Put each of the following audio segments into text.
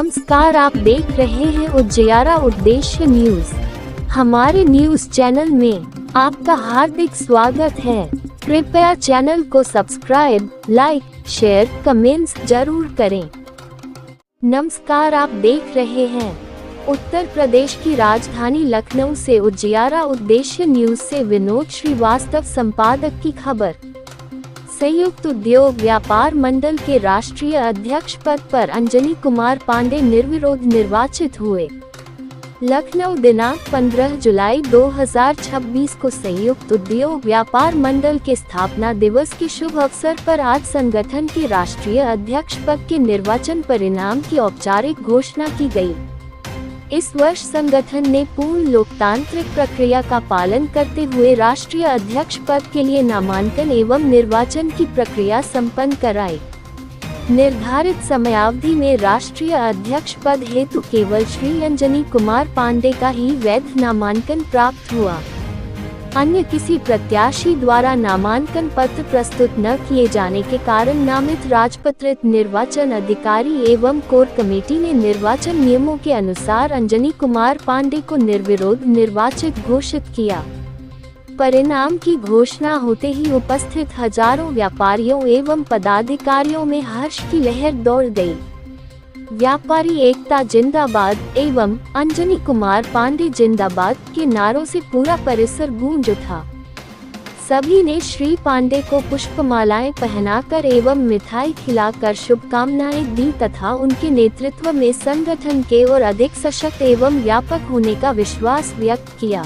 नमस्कार, आप देख रहे हैं उजियारा उद्देश्य न्यूज। हमारे न्यूज चैनल में आपका हार्दिक स्वागत है। कृपया चैनल को सब्सक्राइब, लाइक, शेयर, कमेंट्स जरूर करें। नमस्कार, आप देख रहे हैं उत्तर प्रदेश की राजधानी लखनऊ से उजियारा उद्देश्य न्यूज से विनोद श्रीवास्तव संपादक की खबर। संयुक्त उद्योग व्यापार मंडल के राष्ट्रीय अध्यक्ष पद पर अंजनी कुमार पांडे निर्विरोध निर्वाचित हुए। लखनऊ दिनांक 15 जुलाई 2026 को संयुक्त उद्योग व्यापार मंडल के स्थापना दिवस के शुभ अवसर पर आज संगठन के राष्ट्रीय अध्यक्ष पद के निर्वाचन परिणाम की औपचारिक घोषणा की गई। इस वर्ष संगठन ने पूर्ण लोकतांत्रिक प्रक्रिया का पालन करते हुए राष्ट्रीय अध्यक्ष पद के लिए नामांकन एवं निर्वाचन की प्रक्रिया संपन्न कराई। निर्धारित समयावधि में राष्ट्रीय अध्यक्ष पद हेतु केवल श्री अंजनी कुमार पांडे का ही वैध नामांकन प्राप्त हुआ। अन्य किसी प्रत्याशी द्वारा नामांकन पत्र प्रस्तुत न किए जाने के कारण नामित राजपत्रित निर्वाचन अधिकारी एवं कोर कमेटी ने निर्वाचन नियमों के अनुसार अंजनी कुमार पांडे को निर्विरोध निर्वाचित घोषित किया। परिणाम की घोषणा होते ही उपस्थित हजारों व्यापारियों एवं पदाधिकारियों में हर्ष की लहर दौड़ गई। व्यापारी एकता जिंदाबाद एवं अंजनी कुमार पांडे जिंदाबाद के नारों से पूरा परिसर गूंज उठा। सभी ने श्री पांडे को पुष्पमालाएं पहनाकर एवं मिठाई खिलाकर शुभकामनाएं दी तथा उनके नेतृत्व में संगठन के और अधिक सशक्त एवं व्यापक होने का विश्वास व्यक्त किया।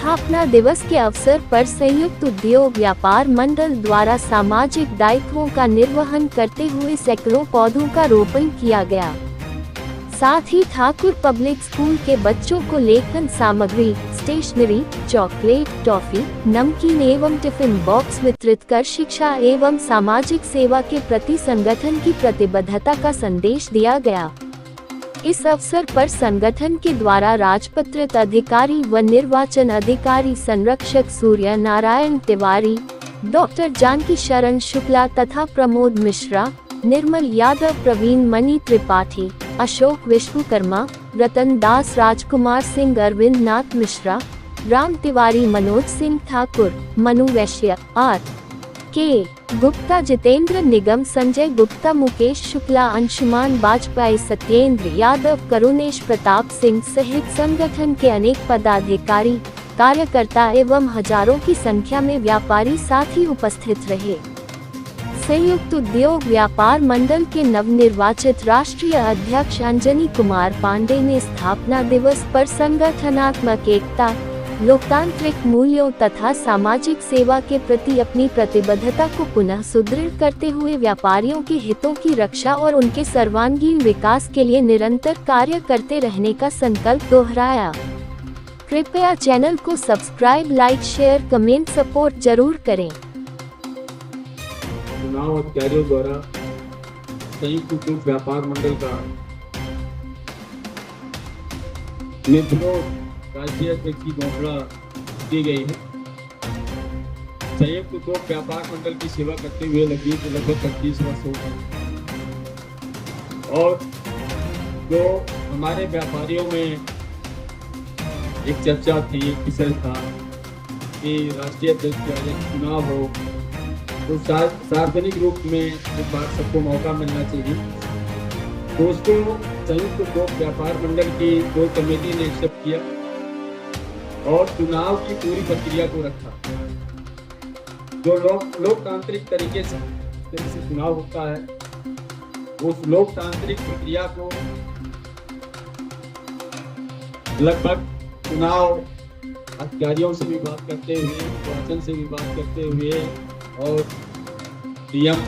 स्थापना दिवस के अवसर पर संयुक्त उद्योग व्यापार मंडल द्वारा सामाजिक दायित्वों का निर्वहन करते हुए सैकड़ों पौधों का रोपण किया गया। साथ ही ठाकुर पब्लिक स्कूल के बच्चों को लेखन सामग्री, स्टेशनरी, चॉकलेट, टॉफी, नमकीन एवं टिफिन बॉक्स वितरित कर शिक्षा एवं सामाजिक सेवा के प्रति संगठन की प्रतिबद्धता का संदेश दिया गया। इस अवसर पर संगठन के द्वारा राजपत्रित अधिकारी व निर्वाचन अधिकारी संरक्षक सूर्य नारायण तिवारी, डॉक्टर जानकी शरण शुक्ला तथा प्रमोद मिश्रा, निर्मल यादव, प्रवीण मणि त्रिपाठी, अशोक विश्वकर्मा, रतन दास, राजकुमार सिंह, अरविंद नाथ मिश्रा, राम तिवारी, मनोज सिंह ठाकुर, मनु वैश्य, आर के गुप्ता, जितेंद्र निगम, संजय गुप्ता, मुकेश शुक्ला, अंशुमान वाजपेयी, सत्येंद्र यादव, करुणेश प्रताप सिंह सहित संगठन के अनेक पदाधिकारी, कार्यकर्ता एवं हजारों की संख्या में व्यापारी साथी उपस्थित रहे। संयुक्त उद्योग व्यापार मंडल के नवनिर्वाचित राष्ट्रीय अध्यक्ष अंजनी कुमार पांडे ने स्थापना दिवस पर संगठनात्मक एकता, लोकतांत्रिक मूल्यों तथा सामाजिक सेवा के प्रति अपनी प्रतिबद्धता को पुनः सुदृढ़ करते हुए व्यापारियों के हितों की रक्षा और उनके सर्वांगीण विकास के लिए निरंतर कार्य करते रहने का संकल्प दोहराया। कृपया चैनल को subscribe, like, share, comment, support जरूर करें। चुनाव अधिकारियों द्वारा संयुक्त उद्योग व्यापार मंडल का निर्विरोध राष्ट्रीय अध्यक्ष की घोषणा की गई है। संयुक्त उद्योग व्यापार मंडल की सेवा करते हुए लगभग 25 वर्ष हो गए और जो हमारे व्यापारियों में एक चर्चा थी, एक विषय था कि राष्ट्रीय अध्यक्ष का चुनाव हो तो सार्वजनिक रूप में एक बार सबको मौका मिलना चाहिए। दोस्तों, संयुक्त उद्योग व्यापार मंडल की कोर कमेटी ने एक्सेप्ट किया और चुनाव की पूरी प्रक्रिया को रखा। जो लोकतांत्रिक तरीके से चुनाव होता है, उस लोकतांत्रिक प्रक्रिया को लगभग चुनाव अधिकारियों से भी बात करते हुए, प्रशासन से भी बात करते हुए और डीएम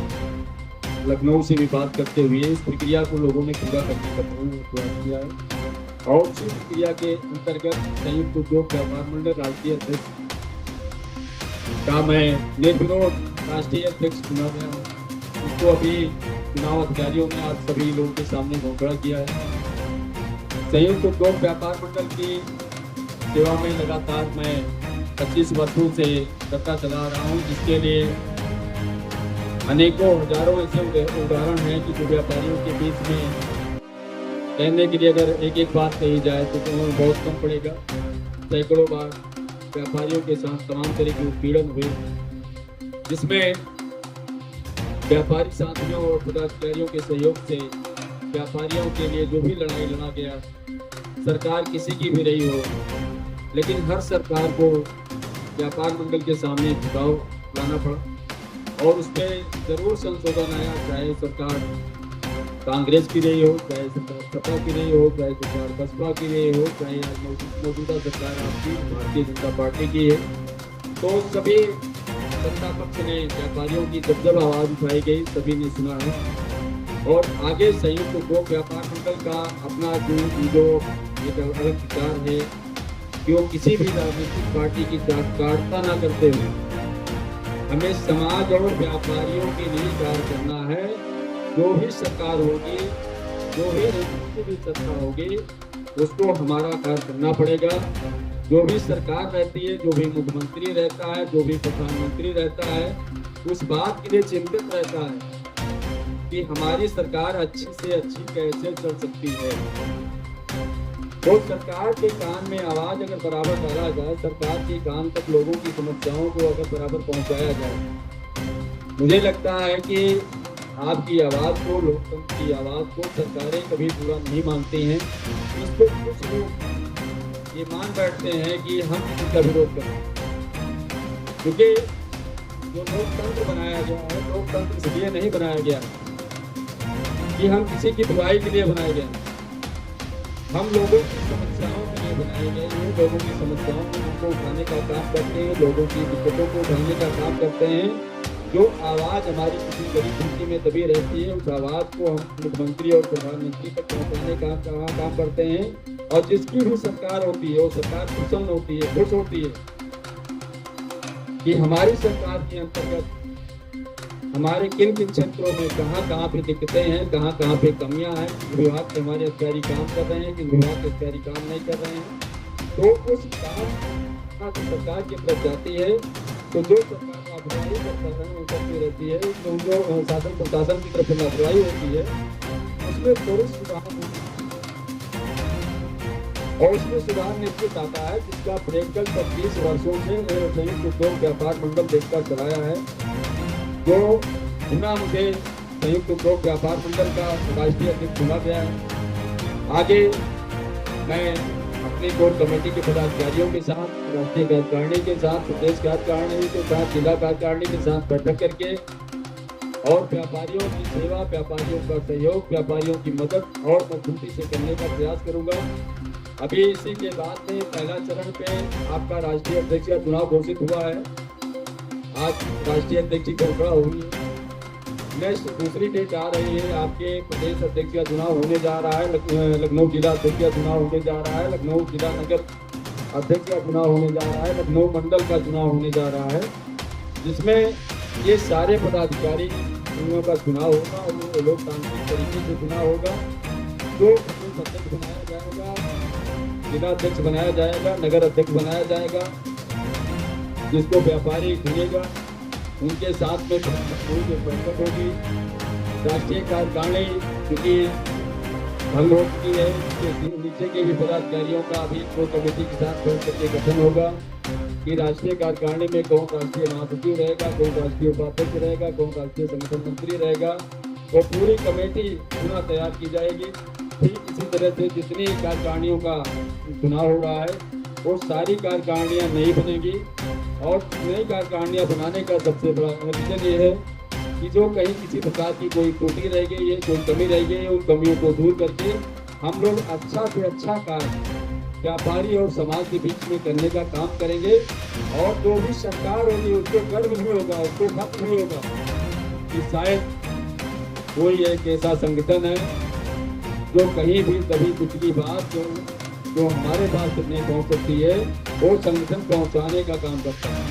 लखनऊ से भी बात करते हुए इस प्रक्रिया को लोगों ने पूरा करने का प्रयास किया है और उसी प्रक्रिया के अंतर्गत संयुक्त उद्योग व्यापार मंडल राष्ट्रीय अध्यक्ष का मैं निर्विरोध राष्ट्रीय अध्यक्ष चुना गया हूँ। उसको अभी चुनाव अधिकारियों ने आज सभी लोगों के सामने घोषणा किया है। संयुक्त उद्योग व्यापार मंडल की सेवा में लगातार मैं 25 वर्षों से करता चला रहा हूँ, जिसके लिए अनेकों हजारों ऐसे उदाहरण हैं कि जो व्यापारियों के बीच में कहने के लिए अगर एक एक बात कही जाए तो हमें बहुत कम पड़ेगा। सैकड़ों बार व्यापारियों के साथ तमाम तरह की उत्पीड़न हुई, जिसमें व्यापारी साथियों और पदाधिकारियों के सहयोग से व्यापारियों के लिए जो भी लड़ाई लड़ा गया, सरकार किसी की भी रही हो, लेकिन हर सरकार को व्यापार मंडल के सामने झुकाव लाना पड़ा और उसमें जरूर संशोधन आया, चाहे सरकार कांग्रेस की रही हो, चाहे सरकार सपा की रही हो, चाहे सरकार बसपा की रही हो, चाहे मौजूदा सरकार आपकी भारतीय जनता पार्टी की है। तो सभी सत्ता पक्ष ने व्यापारियों की जब आवाज उठाई गई सभी ने सुना है और आगे संयुक्त उपभोग व्यापार मंडल का अपना जो एक अलग विचार है कि वो किसी भी राजनीतिक पार्टी की जातकार्ता न करते हुए हमें समाज और व्यापारियों के लिए कार्य करना है। जो भी सरकार होगी, जो भी सत्ता होगी, उसको हमारा कार्य करना पड़ेगा। जो भी सरकार रहती है, जो भी मुख्यमंत्री रहता है, जो भी प्रधानमंत्री रहता है, उस बात के लिए चिंतित रहता है कि हमारी सरकार अच्छी से अच्छी कैसे चल सकती है। तो सरकार के कान में आवाज अगर बराबर डाला जाए, सरकार के कान तक लोगों की समस्याओं को अगर बराबर पहुंचाया जाए, मुझे लगता है कि आपकी आवाज को, लोकतंत्र की आवाज को सरकारें कभी पूरा नहीं मानती हैं। इसको कुछ लोग ये मान बैठते हैं कि हम इसका विरोध करें, क्योंकि जो लोकतंत्र बनाया गया है, लोकतंत्र इसलिए नहीं बनाया गया कि हम किसी की बुराई के लिए बनाए गए, हम लोगों की समस्याओं के लिए बनाए गए हैं। लोगों की समस्याओं को उठाने का काम करते हैं, लोगों की दिक्कतों को उठाने का काम करते हैं। जो आवाज़ हमारी किसी गरीब स्थिति में दबी रहती है, उस आवाज़ को हम मुख्यमंत्री और प्रधानमंत्री तक पहुँचाने का काम करते हैं। और जिसकी भी सरकार होती है, वो सरकार प्रसन्न होती है, खुश होती है कि हमारी सरकार के अंतर्गत हमारे किन किन क्षेत्रों में कहाँ पे दिक्कतें हैं, कहाँ पे कमियां हैं, विभाग के हमारे अधिकारी काम कर रहे हैं, किन विभाग के अधिकारी काम नहीं कर रहे हैं। तो उस काम सरकार की तरफ जाती है, तो जो सरकार लापरवाही करती रहती है, जो शासन प्रशासन की तरफ लापरवाही होती है, उसमें थोड़ी सुधार और उसमें सुधार निश्चित आता है, जिसका प्रैक्टिकल 25 वर्षों से संयुक्त उद्योग व्यापार मंडल देखकर चलाया है। जो पुनः मुझे संयुक्त उद्योग व्यापार मंडल का राष्ट्रीय अध्यक्ष चुना गया है। आगे मैं अपनी कोर कमेटी के पदाधिकारियों के साथ, राष्ट्रीय कार्यकारिणी के साथ, प्रदेश कार्यकारिणी के साथ, जिला कार्यकारिणी के साथ बैठक करके और व्यापारियों की सेवा, व्यापारियों का सहयोग, व्यापारियों की मदद और मजबूती से करने का प्रयास करूंगा। अभी इसी के बाद में पहला चरण पे आपका राष्ट्रीय अध्यक्ष का चुनाव घोषित हुआ है। आज राष्ट्रीय अध्यक्ष की घोषणा हुई है। नेक्स्ट दूसरी डेट आ रही है, आपके प्रदेश अध्यक्ष का चुनाव होने जा रहा है, लखनऊ जिला अध्यक्ष का चुनाव होने जा रहा है, लखनऊ जिला नगर अध्यक्ष का चुनाव होने जा रहा है, लखनऊ मंडल का चुनाव होने जा रहा है, जिसमें ये सारे पदाधिकारी का चुनाव होगा और लोकतांत्रिक तरीके से चुनाव होगा। तो अध्यक्ष बनाया जाएगा, जिला अध्यक्ष बनाया जाएगा, नगर अध्यक्ष बनाया जाएगा, जिसको व्यापारी चुनेगा, उनके साथ में बैठक होगी। राष्ट्रीय कार्यकारिणी क्योंकि भंग हो चुकी है, नीचे के भी पदाधिकारियों का अभी कोर कमेटी के साथ बैठक के गठन होगा कि राष्ट्रीय कार्यकारिणी में कौन राष्ट्रीय महासचिव रहेगा, कौन राष्ट्रीय उपाध्यक्ष रहेगा, कौन राष्ट्रीय संगठन मंत्री रहेगा। वो पूरी कमेटी पुनः तैयार की जाएगी। ठीक इसी तरह से जितनी कार्यकारिणियों का चुनाव हो रहा है, वो सारी कार्यकारिणियाँ नहीं बनेगी और नई कार्यकारिणियाँ बनाने का सबसे बड़ा रीजन ये है कि जो कहीं किसी प्रकार की कोई त्रुटि रह गई है, कोई कमी रह गई है, उन कमियों को दूर करके हम लोग अच्छा से अच्छा कार्य व्यापारी और समाज के बीच में करने का काम करेंगे। और जो भी सरकार होगी उसको गर्व नहीं होगा, उसको फख्र नहीं होगा कि शायद कोई एक ऐसा संगठन है जो कहीं भी कभी कुछ की बात जो हमारे पास नहीं पहुंच सकती है, वो संगठन पहुंचाने का काम करता है।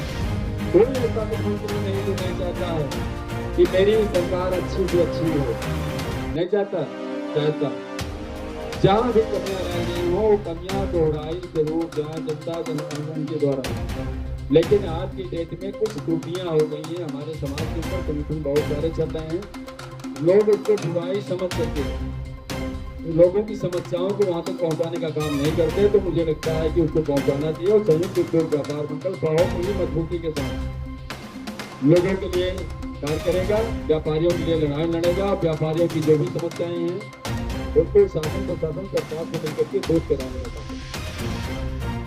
कोई ऐसा मुख्यमंत्री नहीं जो नहीं चाहता है कि मेरी सरकार अच्छी से अच्छी हो, नहीं चाहता। जहाँ भी कमियां रह गई वो कमियां दोहराई जरूर जाए जनता जनार्दन के द्वारा। लेकिन आज की डेट में कुछ त्रुटियां हो गई हैं हमारे समाज के ऊपर, संगठन बहुत सारे चल रहे हैं, लोग उसको बुराई समझ करके लोगों की समस्याओं को वहां तक पहुंचाने का काम नहीं करते, तो मुझे लगता है कि उसको पहुंचाना चाहिए। और संयुक्त उद्योग व्यापार मंडल बहुत ही मजबूती के साथ लोगों के लिए कार्य करेगा, व्यापारियों के लिए लड़ाई लड़ेगा, व्यापारियों की जो भी समस्याएं हैं उनको शासन प्रशासन सरकार से मिलकर के दूर कराने का।